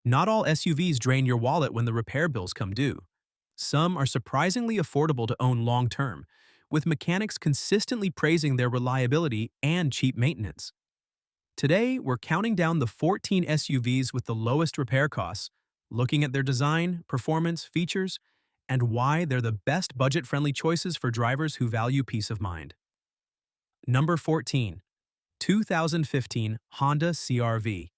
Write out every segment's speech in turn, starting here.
Not all SUVs drain your wallet when the repair bills come due. Some are surprisingly affordable to own long-term, with mechanics consistently praising their reliability and cheap maintenance. Today, we're counting down the 14 SUVs with the lowest repair costs, looking at their design, performance, features, and why they're the best budget-friendly choices for drivers who value peace of mind. Number 14. 2015 Honda CR-V.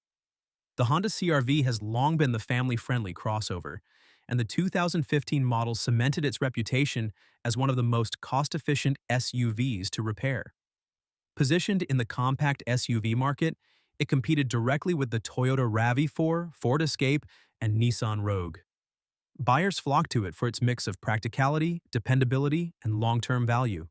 The Honda CR-V has long been the family-friendly crossover, and the 2015 model cemented its reputation as one of the most cost-efficient SUVs to repair. Positioned in the compact SUV market, it competed directly with the Toyota RAV4, Ford Escape, and Nissan Rogue. Buyers flocked to it for its mix of practicality, dependability, and long-term value.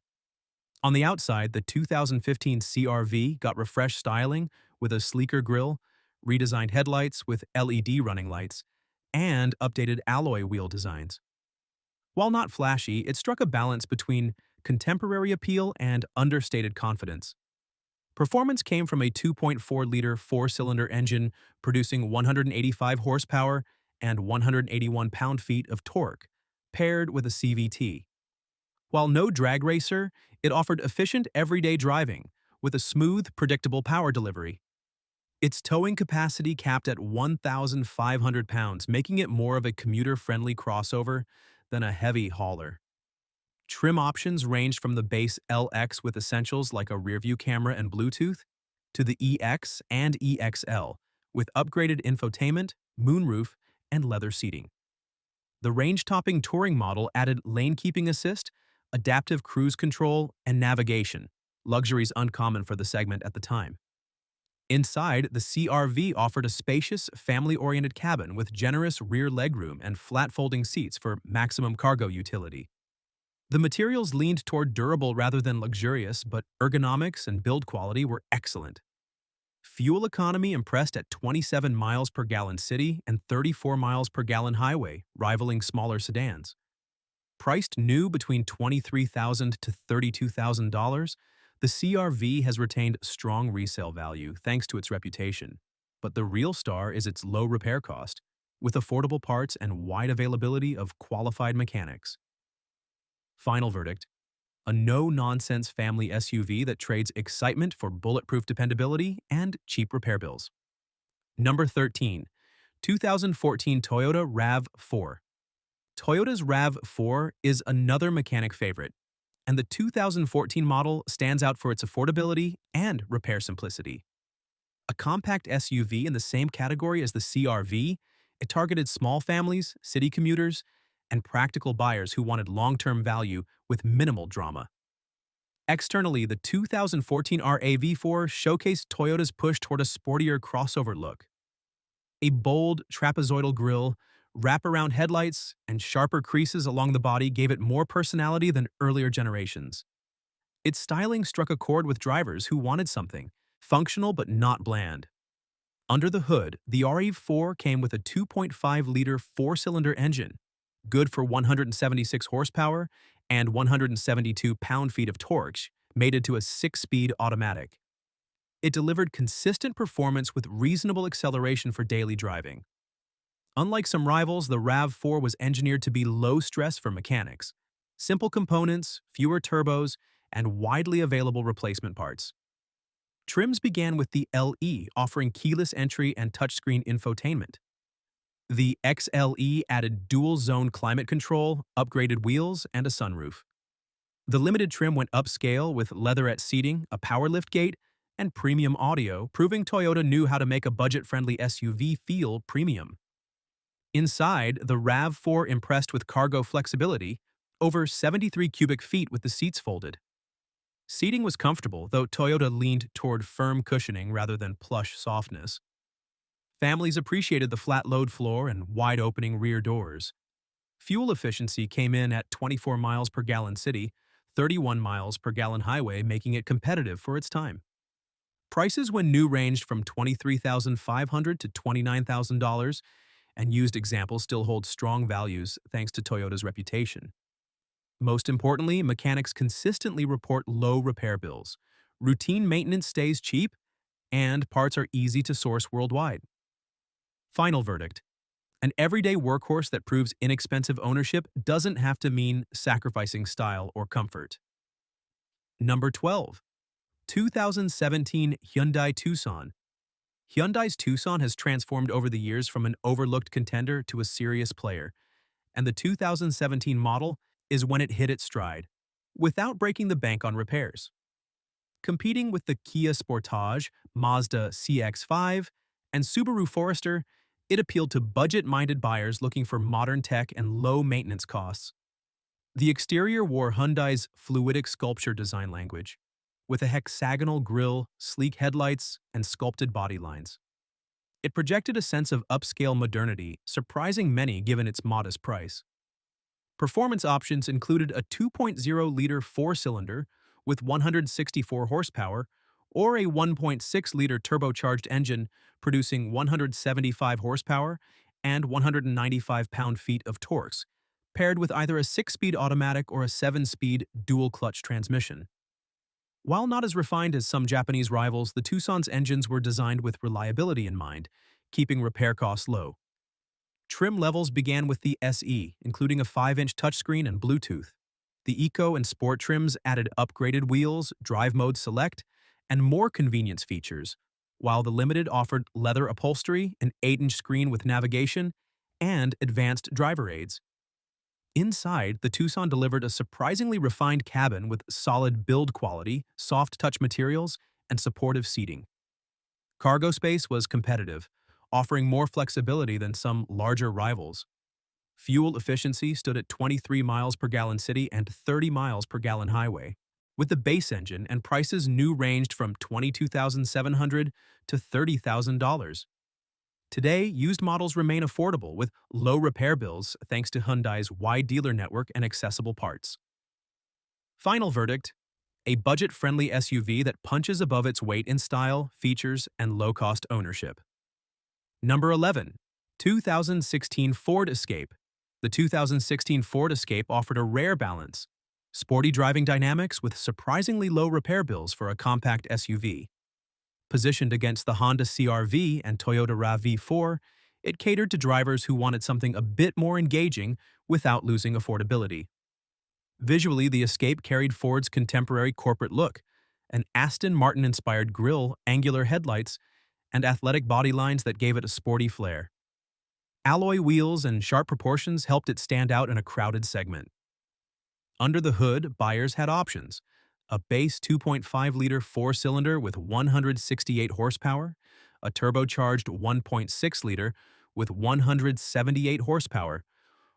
On the outside, the 2015 CR-V got refreshed styling with a sleeker grille, redesigned headlights with LED running lights, and updated alloy wheel designs. While not flashy, it struck a balance between contemporary appeal and understated confidence. Performance came from a 2.4-liter four-cylinder engine producing 185 horsepower and 181 pound-feet of torque, paired with a CVT. While no drag racer, it offered efficient everyday driving with a smooth, predictable power delivery. Its towing capacity capped at 1,500 pounds, making it more of a commuter-friendly crossover than a heavy hauler. Trim options ranged from the base LX with essentials like a rearview camera and Bluetooth to the EX and EXL with upgraded infotainment, moonroof, and leather seating. The range-topping touring model added lane-keeping assist, adaptive cruise control, and navigation, luxuries uncommon for the segment at the time. Inside, the CR-V offered a spacious, family-oriented cabin with generous rear legroom and flat-folding seats for maximum cargo utility. The materials leaned toward durable rather than luxurious, but ergonomics and build quality were excellent. Fuel economy impressed at 27 miles per gallon city and 34 miles per gallon highway, rivaling smaller sedans. Priced new between $23,000 to $32,000, the CR-V has retained strong resale value thanks to its reputation. But the real star is its low repair cost, with affordable parts and wide availability of qualified mechanics. Final verdict: a no-nonsense family SUV that trades excitement for bulletproof dependability and cheap repair bills. Number 13. 2014 Toyota RAV4. Toyota's RAV4 is another mechanic favorite, and the 2014 model stands out for its affordability and repair simplicity. A compact SUV in the same category as the CR-V, it targeted small families, city commuters, and practical buyers who wanted long-term value with minimal drama. Externally, the 2014 RAV4 showcased Toyota's push toward a sportier crossover look. A bold, trapezoidal grille, wraparound headlights, and sharper creases along the body gave it more personality than earlier generations. Its styling struck a chord with drivers who wanted something functional but not bland. Under the hood, the RAV4 came with a 2.5-liter four-cylinder engine, good for 176 horsepower and 172 pound-feet of torque, mated to a 6-speed automatic. It delivered consistent performance with reasonable acceleration for daily driving. Unlike some rivals, the RAV4 was engineered to be low-stress for mechanics. Simple components, fewer turbos, and widely available replacement parts. Trims began with the LE, offering keyless entry and touchscreen infotainment. The XLE added dual-zone climate control, upgraded wheels, and a sunroof. The limited trim went upscale with leatherette seating, a power liftgate, and premium audio, proving Toyota knew how to make a budget-friendly SUV feel premium. Inside, the RAV4 impressed with cargo flexibility, over 73 cubic feet with the seats folded. Seating was comfortable, though Toyota leaned toward firm cushioning rather than plush softness. Families appreciated the flat load floor and wide-opening rear doors. Fuel efficiency came in at 24 miles per gallon city, 31 miles per gallon highway, making it competitive for its time. Prices when new ranged from $23,500 to $29,000, and used examples still hold strong values thanks to Toyota's reputation. Most importantly, mechanics consistently report low repair bills. Routine maintenance stays cheap, and parts are easy to source worldwide. Final verdict. An everyday workhorse that proves inexpensive ownership doesn't have to mean sacrificing style or comfort. Number 12. 2017 Hyundai Tucson. Hyundai's Tucson has transformed over the years from an overlooked contender to a serious player, and the 2017 model is when it hit its stride, without breaking the bank on repairs. Competing with the Kia Sportage, Mazda CX-5, and Subaru Forester, it appealed to budget-minded buyers looking for modern tech and low maintenance costs. The exterior wore Hyundai's fluidic sculpture design language, with a hexagonal grille, sleek headlights, and sculpted body lines. It projected a sense of upscale modernity, surprising many given its modest price. Performance options included a 2.0-liter four-cylinder with 164 horsepower or a 1.6-liter turbocharged engine producing 175 horsepower and 195 pound-feet of torques, paired with either a 6-speed automatic or a 7-speed dual-clutch transmission. While not as refined as some Japanese rivals, the Tucson's engines were designed with reliability in mind, keeping repair costs low. Trim levels began with the SE, including a 5-inch touchscreen and Bluetooth. The Eco and Sport trims added upgraded wheels, Drive Mode Select, and more convenience features, while the Limited offered leather upholstery, an 8-inch screen with navigation, and advanced driver aids. Inside, the Tucson delivered a surprisingly refined cabin with solid build quality, soft touch materials, and supportive seating. Cargo space was competitive, offering more flexibility than some larger rivals. Fuel efficiency stood at 23 miles per gallon city and 30 miles per gallon highway. With the base engine and prices new ranged from $22,700 to $30,000. Today, used models remain affordable with low repair bills thanks to Hyundai's wide dealer network and accessible parts. Final verdict: a budget-friendly SUV that punches above its weight in style, features, and low-cost ownership. Number 11. 2016 Ford Escape. The 2016 Ford Escape offered a rare balance: sporty driving dynamics with surprisingly low repair bills for a compact SUV. Positioned against the Honda CR-V and Toyota RAV4, it catered to drivers who wanted something a bit more engaging without losing affordability. Visually, the Escape carried Ford's contemporary corporate look, an Aston Martin-inspired grille, angular headlights, and athletic body lines that gave it a sporty flair. Alloy wheels and sharp proportions helped it stand out in a crowded segment. Under the hood, buyers had options: a base 2.5-liter four-cylinder with 168 horsepower, a turbocharged 1.6-liter with 178 horsepower,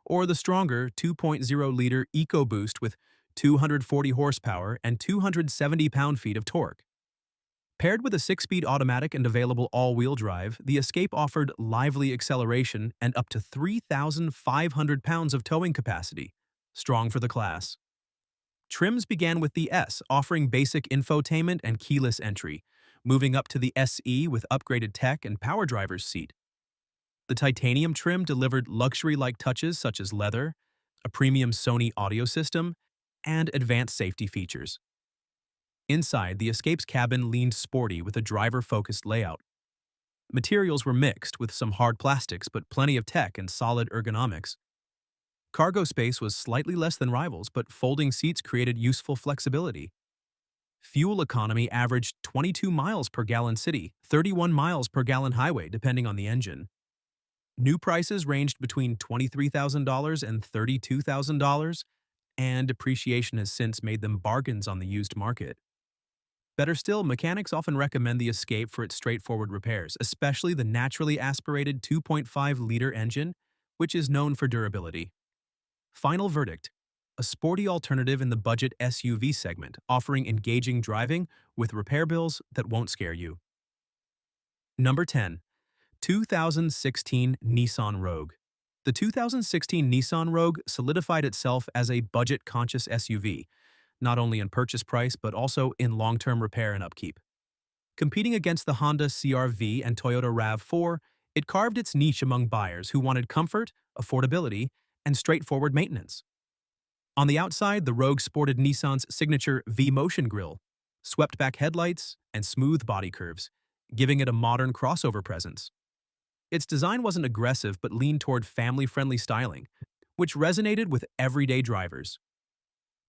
or the stronger 2.0-liter EcoBoost with 240 horsepower and 270 pound-feet of torque. Paired with a 6-speed automatic and available all-wheel drive, the Escape offered lively acceleration and up to 3,500 pounds of towing capacity, strong for the class. Trims began with the S, offering basic infotainment and keyless entry, moving up to the SE with upgraded tech and power driver's seat. The titanium trim delivered luxury-like touches such as leather, a premium Sony audio system, and advanced safety features. Inside, the Escape's cabin leaned sporty with a driver-focused layout. Materials were mixed with some hard plastics but plenty of tech and solid ergonomics. Cargo space was slightly less than rivals, but folding seats created useful flexibility. Fuel economy averaged 22 miles per gallon city, 31 miles per gallon highway depending on the engine. New prices ranged between $23,000 and $32,000, and depreciation has since made them bargains on the used market. Better still, mechanics often recommend the Escape for its straightforward repairs, especially the naturally aspirated 2.5-liter engine, which is known for durability. Final verdict: a sporty alternative in the budget SUV segment, offering engaging driving with repair bills that won't scare you. Number 10. 2016 Nissan Rogue. The 2016 Nissan Rogue solidified itself as a budget-conscious SUV, not only in purchase price but also in long-term repair and upkeep. Competing against the Honda CR-V and Toyota RAV4, it carved its niche among buyers who wanted comfort, affordability, and straightforward maintenance. On the outside, the Rogue sported Nissan's signature V-Motion grille, swept-back headlights, and smooth body curves, giving it a modern crossover presence. Its design wasn't aggressive but leaned toward family-friendly styling, which resonated with everyday drivers.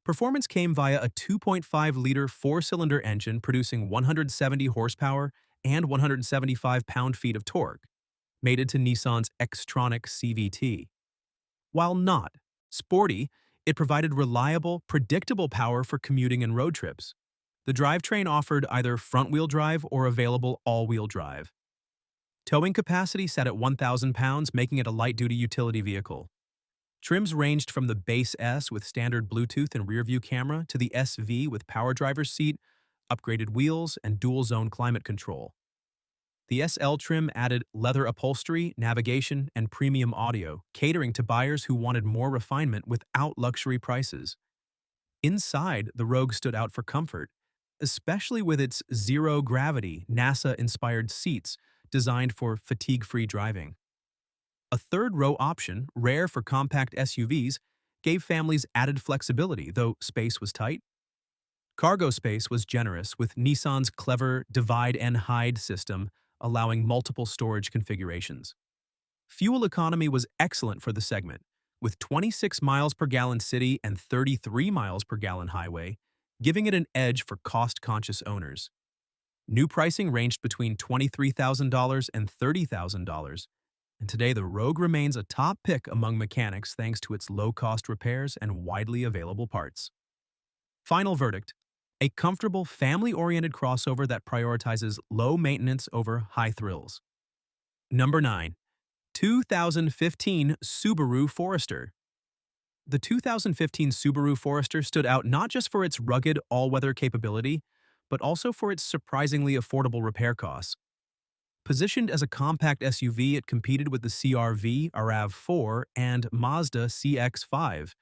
Performance came via a 2.5-liter four-cylinder engine producing 170 horsepower and 175 pound-feet of torque, mated to Nissan's Xtronic CVT. While not sporty, it provided reliable, predictable power for commuting and road trips. The drivetrain offered either front-wheel drive or available all-wheel drive. Towing capacity sat at 1,000 pounds, making it a light-duty utility vehicle. Trims ranged from the base S with standard Bluetooth and rear-view camera to the SV with power driver's seat, upgraded wheels, and dual-zone climate control. The SL trim added leather upholstery, navigation, and premium audio, catering to buyers who wanted more refinement without luxury prices. Inside, the Rogue stood out for comfort, especially with its zero-gravity, NASA-inspired seats designed for fatigue-free driving. A third-row option, rare for compact SUVs, gave families added flexibility, though space was tight. Cargo space was generous, with Nissan's clever divide-and-hide system allowing multiple storage configurations. Fuel economy was excellent for the segment, with 26 miles per gallon city and 33 miles per gallon highway, giving it an edge for cost-conscious owners. New pricing ranged between $23,000 and $30,000, and today the Rogue remains a top pick among mechanics thanks to its low-cost repairs and widely available parts. Final verdict: a comfortable, family-oriented crossover that prioritizes low maintenance over high thrills. Number 9. 2015 Subaru Forester. The 2015 Subaru Forester stood out not just for its rugged, all-weather capability, but also for its surprisingly affordable repair costs. Positioned as a compact SUV, it competed with the CR-V, RAV4, and Mazda CX-5,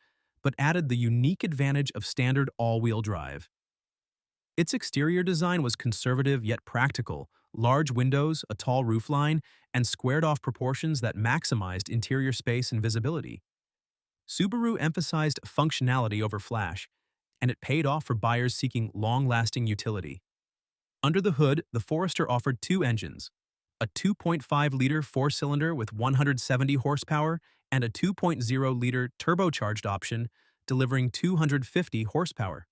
but added the unique advantage of standard all-wheel drive. Its exterior design was conservative yet practical, large windows, a tall roofline, and squared-off proportions that maximized interior space and visibility. Subaru emphasized functionality over flash, and it paid off for buyers seeking long-lasting utility. Under the hood, the Forester offered two engines: a 2.5-liter four-cylinder with 170 horsepower and a 2.0-liter turbocharged option delivering 250 horsepower.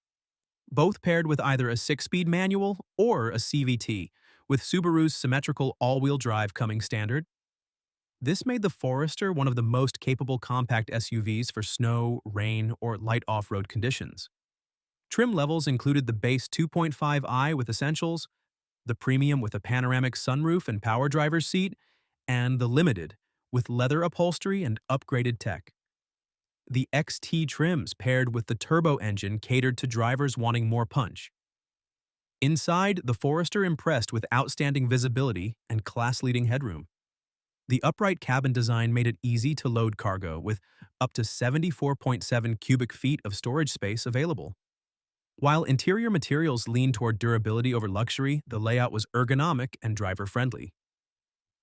Both paired with either a 6-speed manual or a CVT, with Subaru's symmetrical all-wheel drive coming standard. This made the Forester one of the most capable compact SUVs for snow, rain, or light off-road conditions. Trim levels included the base 2.5i with Essentials, the Premium with a panoramic sunroof and power driver's seat, and the Limited with leather upholstery and upgraded tech. The XT trims paired with the turbo engine catered to drivers wanting more punch. Inside, the Forester impressed with outstanding visibility and class-leading headroom. The upright cabin design made it easy to load cargo, with up to 74.7 cubic feet of storage space available. While interior materials leaned toward durability over luxury, the layout was ergonomic and driver-friendly.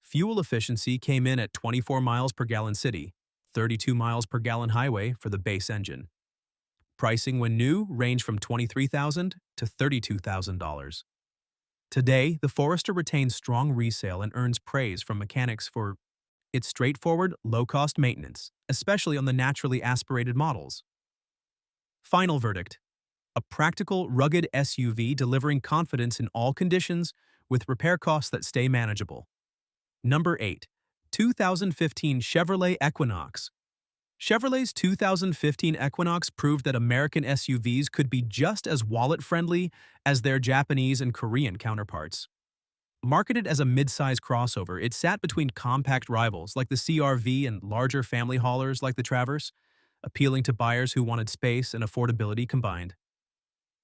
Fuel efficiency came in at 24 miles per gallon city, 32 miles per gallon highway for the base engine. Pricing when new ranged from $23,000 to $32,000. Today, the Forester retains strong resale and earns praise from mechanics for its straightforward, low-cost maintenance, especially on the naturally aspirated models. Final verdict: a practical, rugged SUV delivering confidence in all conditions with repair costs that stay manageable. Number 8. 2015 Chevrolet Equinox. Chevrolet's 2015 Equinox proved that American SUVs could be just as wallet-friendly as their Japanese and Korean counterparts. Marketed as a mid-size crossover, it sat between compact rivals like the CR-V and larger family haulers like the Traverse, appealing to buyers who wanted space and affordability combined.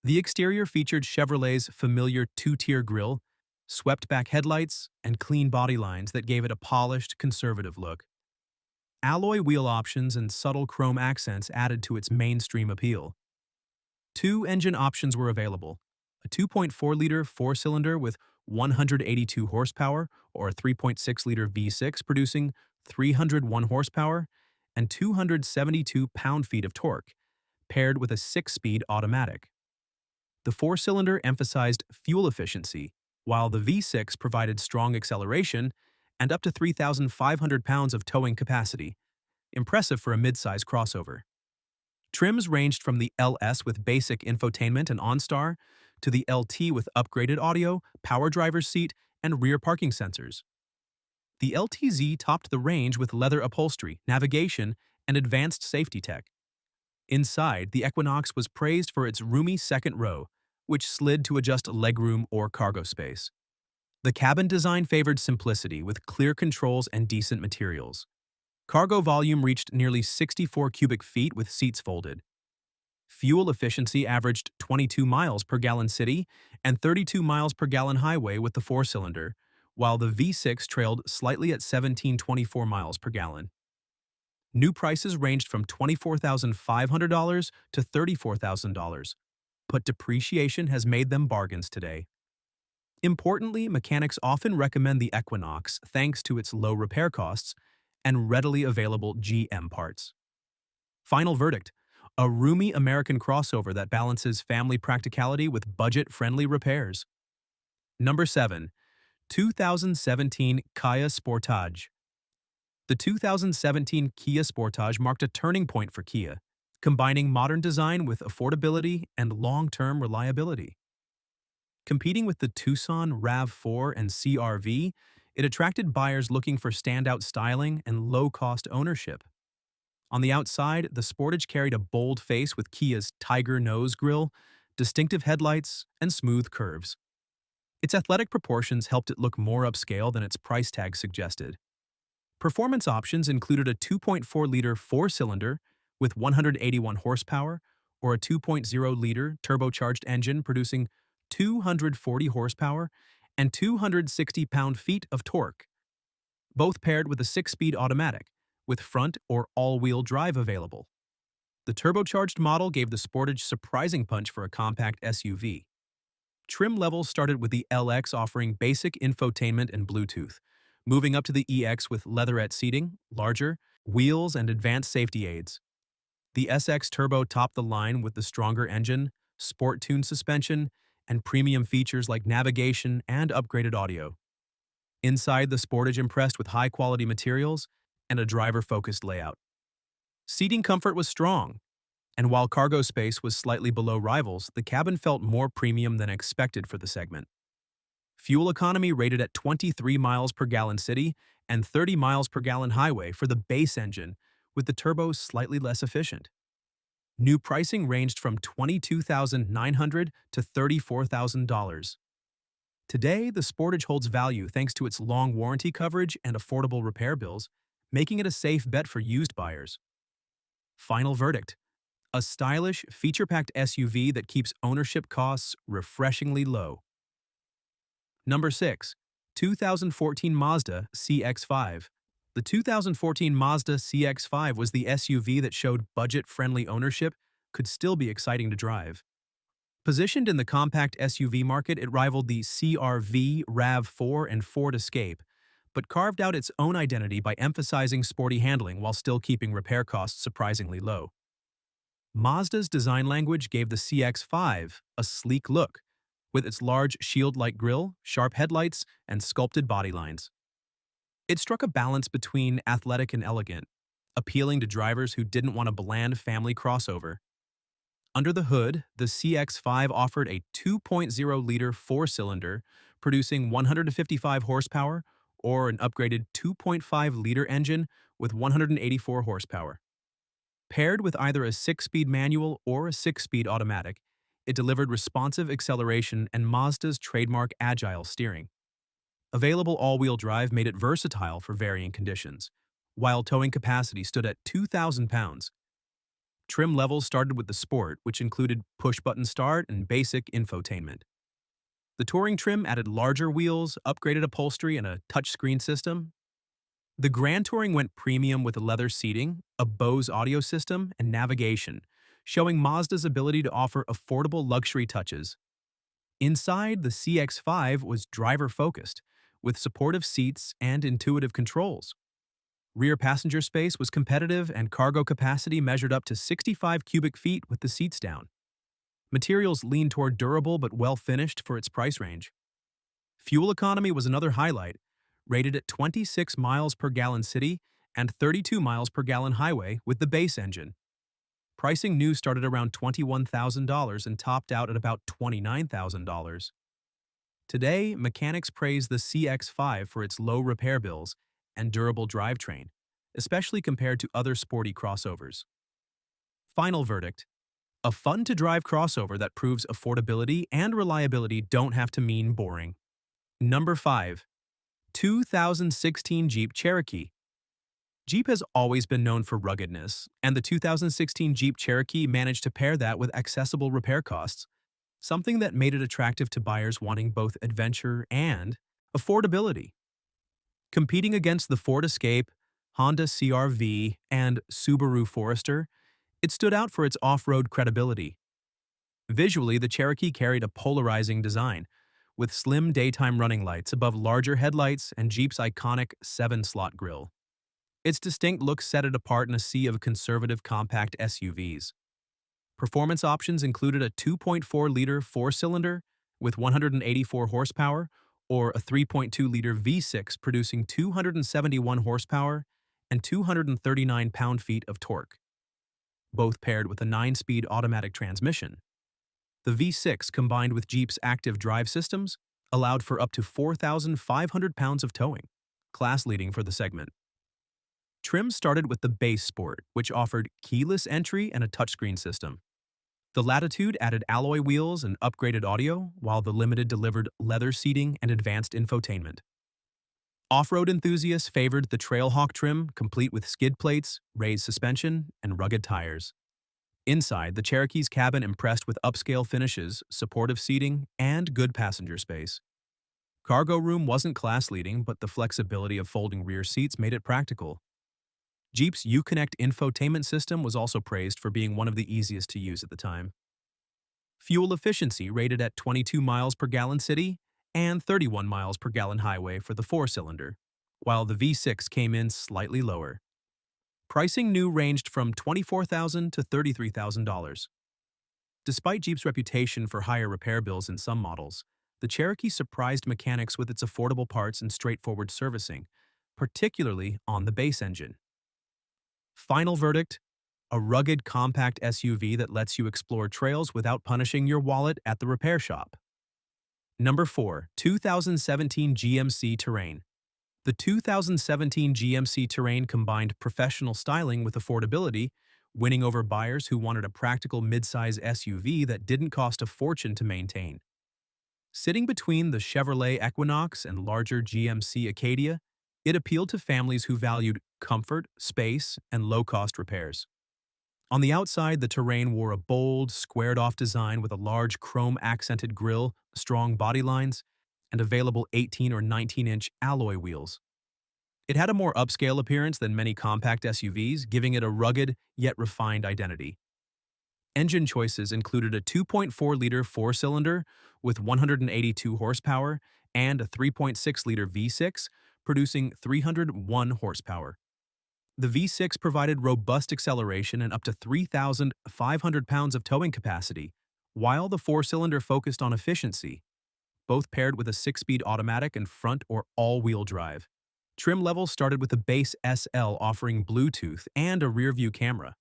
The exterior featured Chevrolet's familiar two-tier grille, swept-back headlights, and clean body lines that gave it a polished, conservative look. Alloy wheel options and subtle chrome accents added to its mainstream appeal. Two engine options were available: a 2.4-liter four-cylinder with 182 horsepower or a 3.6-liter V6 producing 301 horsepower and 272 pound-feet of torque, paired with a 6-speed automatic. The four-cylinder emphasized fuel efficiency, while the V6 provided strong acceleration and up to 3,500 pounds of towing capacity, impressive for a midsize crossover. Trims ranged from the LS with basic infotainment and OnStar to the LT with upgraded audio, power driver's seat, and rear parking sensors. The LTZ topped the range with leather upholstery, navigation, and advanced safety tech. Inside, the Equinox was praised for its roomy second row, which slid to adjust legroom or cargo space. The cabin design favored simplicity with clear controls and decent materials. Cargo volume reached nearly 64 cubic feet with seats folded. Fuel efficiency averaged 22 miles per gallon city and 32 miles per gallon highway with the four-cylinder, while the V6 trailed slightly at 17.24 miles per gallon. New prices ranged from $24,500 to $34,000, but depreciation has made them bargains today. Importantly, mechanics often recommend the Equinox thanks to its low repair costs and readily available GM parts. Final verdict: a roomy American crossover that balances family practicality with budget-friendly repairs. Number 7. 2017 Kia Sportage. The 2017 Kia Sportage marked a turning point for Kia, combining modern design with affordability and long-term reliability. Competing with the Tucson RAV4 and CR-V, it attracted buyers looking for standout styling and low-cost ownership. On the outside, the Sportage carried a bold face with Kia's tiger nose grille, distinctive headlights, and smooth curves. Its athletic proportions helped it look more upscale than its price tag suggested. Performance options included a 2.4-liter four-cylinder with 181 horsepower or a 2.0-liter turbocharged engine producing 240 horsepower and 260 pound-feet of torque, both paired with a 6-speed automatic, with front or all-wheel drive available. The turbocharged model gave the Sportage surprising punch for a compact SUV. Trim levels started with the LX offering basic infotainment and Bluetooth, moving up to the EX with leatherette seating, larger wheels, and advanced safety aids. The SX Turbo topped the line with the stronger engine, sport-tuned suspension, and premium features like navigation and upgraded audio. Inside, the Sportage impressed with high-quality materials and a driver-focused layout. Seating comfort was strong, and while cargo space was slightly below rivals, the cabin felt more premium than expected for the segment. Fuel economy rated at 23 miles per gallon city and 30 miles per gallon highway for the base engine, with the turbo slightly less efficient. New pricing ranged from $22,900 to $34,000. Today, the Sportage holds value thanks to its long warranty coverage and affordable repair bills, making it a safe bet for used buyers. Final verdict: a stylish, feature-packed SUV that keeps ownership costs refreshingly low. Number 6. 2014 Mazda CX-5. The 2014 Mazda CX-5 was the SUV that showed budget-friendly ownership could still be exciting to drive. Positioned in the compact SUV market, it rivaled the CR-V, RAV4, and Ford Escape, but carved out its own identity by emphasizing sporty handling while still keeping repair costs surprisingly low. Mazda's design language gave the CX-5 a sleek look, with its large shield-like grille, sharp headlights, and sculpted body lines. It struck a balance between athletic and elegant, appealing to drivers who didn't want a bland family crossover. Under the hood, the CX-5 offered a 2.0-liter four-cylinder, producing 155 horsepower, or an upgraded 2.5-liter engine with 184 horsepower. Paired with either a 6-speed manual or a 6-speed automatic, it delivered responsive acceleration and Mazda's trademark agile steering. Available all-wheel drive made it versatile for varying conditions, while towing capacity stood at 2,000 pounds. Trim levels started with the Sport, which included push-button start and basic infotainment. The Touring trim added larger wheels, upgraded upholstery, and a touchscreen system. The Grand Touring went premium with leather seating, a Bose audio system, and navigation, showing Mazda's ability to offer affordable luxury touches. Inside, the CX-5 was driver-focused, with supportive seats and intuitive controls. Rear passenger space was competitive and cargo capacity measured up to 65 cubic feet with the seats down. Materials leaned toward durable but well-finished for its price range. Fuel economy was another highlight, rated at 26 miles per gallon city and 32 miles per gallon highway with the base engine. Pricing new started around $21,000 and topped out at about $29,000. Today, mechanics praise the CX-5 for its low repair bills and durable drivetrain, especially compared to other sporty crossovers. Final verdict: a fun-to-drive crossover that proves affordability and reliability don't have to mean boring. Number 5. 2016 Jeep Cherokee. Jeep has always been known for ruggedness, and the 2016 Jeep Cherokee managed to pair that with accessible repair costs, something that made it attractive to buyers wanting both adventure and affordability. Competing against the Ford Escape, Honda CR-V, and Subaru Forester, it stood out for its off-road credibility. Visually, the Cherokee carried a polarizing design, with slim daytime running lights above larger headlights and Jeep's iconic 7-slot grille. Its distinct look set it apart in a sea of conservative compact SUVs. Performance options included a 2.4-liter four-cylinder with 184 horsepower or a 3.2-liter V6 producing 271 horsepower and 239 pound-feet of torque, both paired with a 9-speed automatic transmission. The V6, combined with Jeep's active drive systems, allowed for up to 4,500 pounds of towing, class-leading for the segment. Trim started with the Base Sport, which offered keyless entry and a touchscreen system. The Latitude added alloy wheels and upgraded audio, while the Limited delivered leather seating and advanced infotainment. Off-road enthusiasts favored the Trailhawk trim, complete with skid plates, raised suspension, and rugged tires. Inside, the Cherokee's cabin impressed with upscale finishes, supportive seating, and good passenger space. Cargo room wasn't class-leading, but the flexibility of folding rear seats made it practical. Jeep's Uconnect infotainment system was also praised for being one of the easiest to use at the time. Fuel efficiency rated at 22 miles per gallon city and 31 miles per gallon highway for the four-cylinder, while the V6 came in slightly lower. Pricing new ranged from $24,000 to $33,000. Despite Jeep's reputation for higher repair bills in some models, the Cherokee surprised mechanics with its affordable parts and straightforward servicing, particularly on the base engine. Final verdict: a rugged compact SUV that lets you explore trails without punishing your wallet at the repair shop. Number 4. 2017 GMC Terrain. The 2017 GMC Terrain combined professional styling with affordability, winning over buyers who wanted a practical midsize SUV that didn't cost a fortune to maintain. Sitting between the Chevrolet Equinox and larger GMC Acadia, it appealed to families who valued comfort, space, and low-cost repairs. On the outside, the Terrain wore a bold, squared-off design with a large chrome-accented grille, strong body lines, and available 18 or 19-inch alloy wheels. It had a more upscale appearance than many compact SUVs, giving it a rugged yet refined identity. Engine choices included a 2.4-liter four-cylinder with 182 horsepower and a 3.6-liter V6 producing 301 horsepower. The V6 provided robust acceleration and up to 3,500 pounds of towing capacity, while the four-cylinder focused on efficiency, both paired with a 6-speed automatic and front or all-wheel drive. Trim levels started with the base SL offering Bluetooth and a rear-view camera.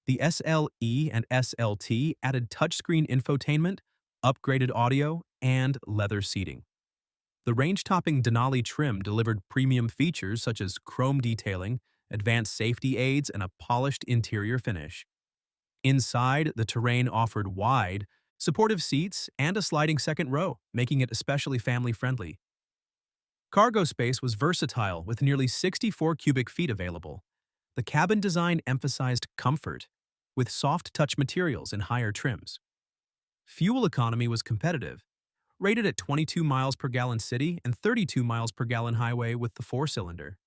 The SLE and SLT added touchscreen infotainment, upgraded audio, and leather seating. The range-topping Denali trim delivered premium features such as chrome detailing, advanced safety aids, and a polished interior finish. Inside, the Terrain offered wide, supportive seats and a sliding second row, making it especially family-friendly. Cargo space was versatile with nearly 64 cubic feet available. The cabin design emphasized comfort, with soft-touch materials and higher trims. Fuel economy was competitive, rated at 22 miles per gallon city and 32 miles per gallon highway with the four-cylinder.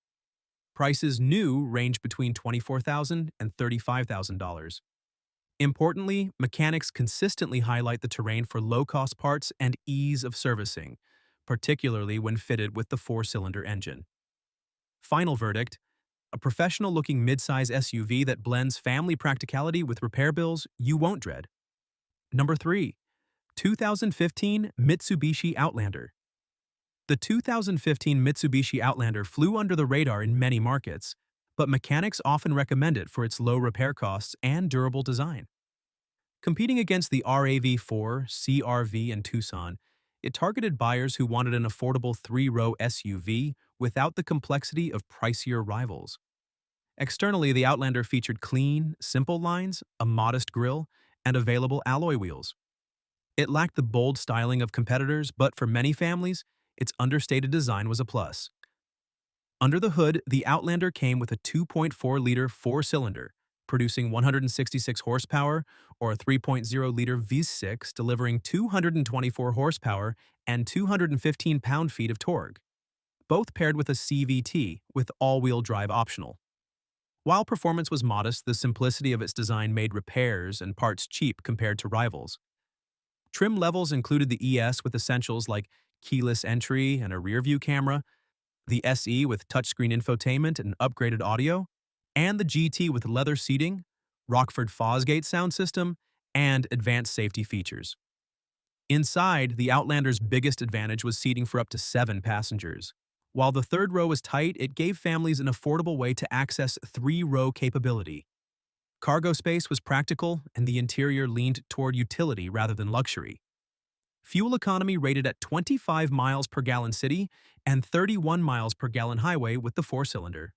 Prices new range between $24,000 and $35,000. Importantly, mechanics consistently highlight the Terrain for low-cost parts and ease of servicing, particularly when fitted with the four-cylinder engine. Final verdict: a professional-looking midsize SUV that blends family practicality with repair bills you won't dread. Number 3. 2015 Mitsubishi Outlander. The 2015 Mitsubishi Outlander flew under the radar in many markets, but mechanics often recommend it for its low repair costs and durable design. Competing against the RAV4, CRV, and Tucson, it targeted buyers who wanted an affordable three-row SUV without the complexity of pricier rivals. Externally, the Outlander featured clean, simple lines, a modest grille, and available alloy wheels. It lacked the bold styling of competitors, but for many families, its understated design was a plus. Under the hood, the Outlander came with a 2.4-liter four-cylinder, producing 166 horsepower, or a 3.0-liter V6 delivering 224 horsepower and 215 pound-feet of torque, both paired with a CVT with all-wheel drive optional. While performance was modest, the simplicity of its design made repairs and parts cheap compared to rivals. Trim levels included the ES with essentials like keyless entry and a rear-view camera, the SE with touchscreen infotainment and upgraded audio, and the GT with leather seating, Rockford Fosgate sound system, and advanced safety features. Inside, the Outlander's biggest advantage was seating for up to 7 passengers. While the third row was tight, it gave families an affordable way to access three-row capability. Cargo space was practical, and the interior leaned toward utility rather than luxury. Fuel economy rated at 25 miles per gallon city and 31 miles per gallon highway with the four-cylinder.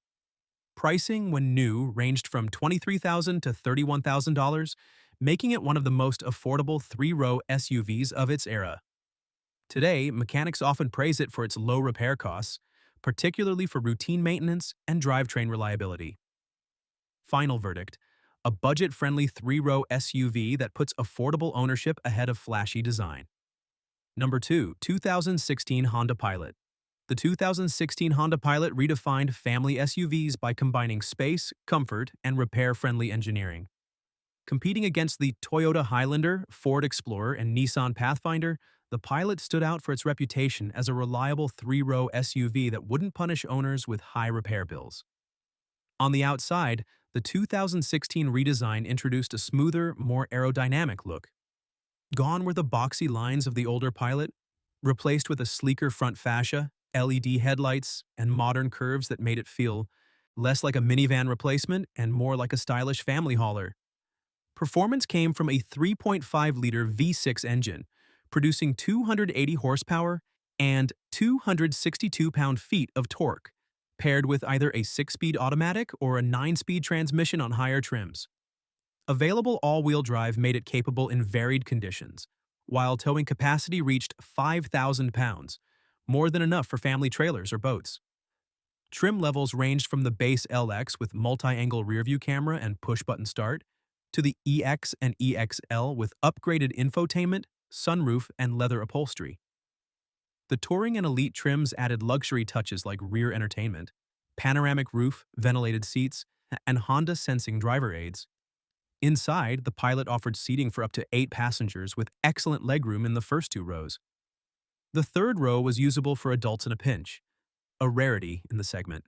Pricing, when new, ranged from $23,000 to $31,000, making it one of the most affordable three-row SUVs of its era. Today, mechanics often praise it for its low repair costs, particularly for routine maintenance and drivetrain reliability. Final verdict: a budget-friendly three-row SUV that puts affordable ownership ahead of flashy design. Number 2. 2016 Honda Pilot. The 2016 Honda Pilot redefined family SUVs by combining space, comfort, and repair-friendly engineering. Competing against the Toyota Highlander, Ford Explorer, and Nissan Pathfinder, the Pilot stood out for its reputation as a reliable three-row SUV that wouldn't punish owners with high repair bills. On the outside, the 2016 redesign introduced a smoother, more aerodynamic look. Gone were the boxy lines of the older Pilot, replaced with a sleeker front fascia, LED headlights, and modern curves that made it feel less like a minivan replacement and more like a stylish family hauler. Performance came from a 3.5-liter V6 engine, producing 280 horsepower and 262 pound-feet of torque, paired with either a 6-speed automatic or a 9-speed transmission on higher trims. Available all-wheel drive made it capable in varied conditions, while towing capacity reached 5,000 pounds, more than enough for family trailers or boats. Trim levels ranged from the base LX with multi-angle rearview camera and push-button start, to the EX and EXL with upgraded infotainment, sunroof, and leather upholstery. The Touring and Elite trims added luxury touches like rear entertainment, panoramic roof, ventilated seats, and Honda sensing driver aids. Inside, the Pilot offered seating for up to 8 passengers with excellent legroom in the first 2 rows. The third row was usable for adults in a pinch, a rarity in the segment.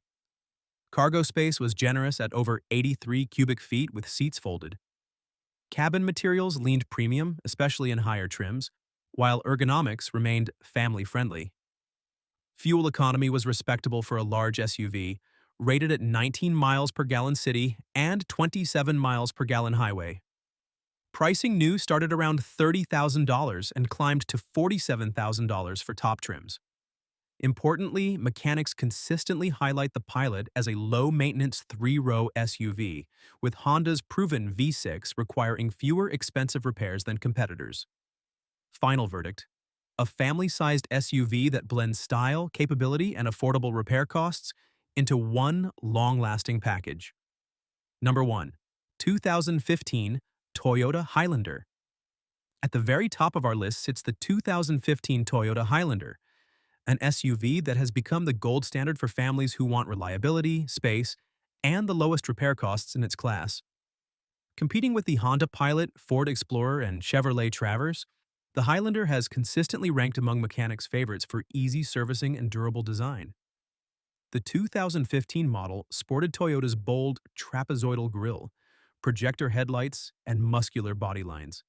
Cargo space was generous at over 83 cubic feet with seats folded. Cabin materials leaned premium, especially in higher trims, while ergonomics remained family-friendly. Fuel economy was respectable for a large SUV, rated at 19 miles per gallon city and 27 miles per gallon highway. Pricing new started around $30,000 and climbed to $47,000 for top trims. Importantly, mechanics consistently highlight the Pilot as a low-maintenance three-row SUV, with Honda's proven V6 requiring fewer expensive repairs than competitors. Final verdict: a family-sized SUV that blends style, capability, and affordable repair costs into one long-lasting package. Number 1. 2015 Toyota Highlander. At the very top of our list sits the 2015 Toyota Highlander, an SUV that has become the gold standard for families who want reliability, space, and the lowest repair costs in its class. Competing with the Honda Pilot, Ford Explorer, and Chevrolet Traverse, the Highlander has consistently ranked among mechanics' favorites for easy servicing and durable design. The 2015 model sported Toyota's bold, trapezoidal grille, projector headlights, and muscular body lines.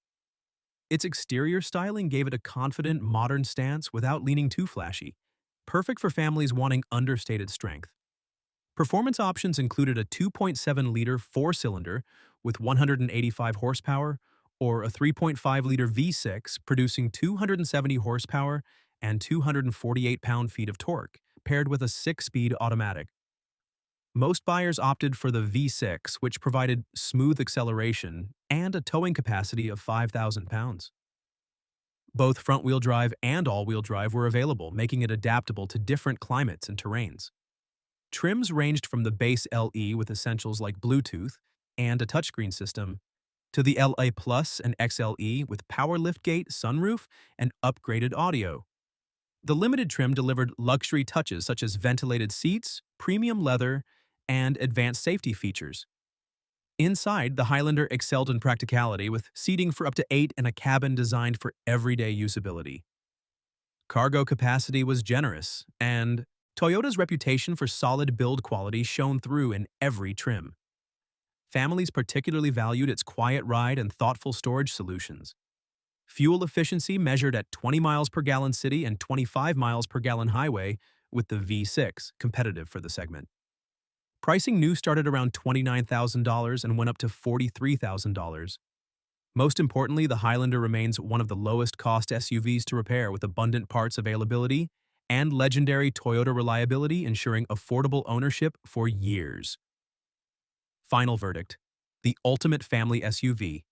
Its exterior styling gave it a confident, modern stance without leaning too flashy, perfect for families wanting understated strength. Performance options included a 2.7-liter four-cylinder with 185 horsepower or a 3.5-liter V6 producing 270 horsepower and 248 pound-feet of torque, paired with a six-speed automatic. Most buyers opted for the V6, which provided smooth acceleration and a towing capacity of 5,000 pounds. Both front-wheel drive and all-wheel drive were available, making it adaptable to different climates and terrains. Trims ranged from the base LE with essentials like Bluetooth and a touchscreen system to the LA Plus and XLE with power liftgate, sunroof, and upgraded audio. The limited trim delivered luxury touches such as ventilated seats, premium leather, and advanced safety features. Inside, the Highlander excelled in practicality with seating for up to 8 and a cabin designed for everyday usability. Cargo capacity was generous, and Toyota's reputation for solid build quality shone through in every trim. Families particularly valued its quiet ride and thoughtful storage solutions. Fuel efficiency measured at 20 miles per gallon city and 25 miles per gallon highway, with the V6 competitive for the segment. Pricing new started around $29,000 and went up to $43,000. Most importantly, the Highlander remains one of the lowest cost SUVs to repair with abundant parts availability and legendary Toyota reliability, ensuring affordable ownership for years. Final verdict: the ultimate family SUV,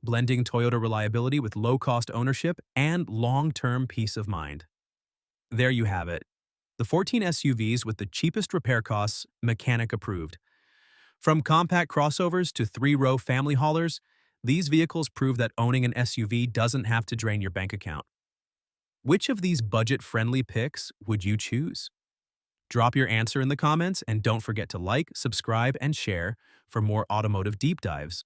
blending Toyota reliability with low-cost ownership and long-term peace of mind. There you have it. The 14 SUVs with the cheapest repair costs, mechanic approved. From compact crossovers to three-row family haulers, these vehicles prove that owning an SUV doesn't have to drain your bank account. Which of these budget-friendly picks would you choose? Drop your answer in the comments and don't forget to like, subscribe, and share for more automotive deep dives.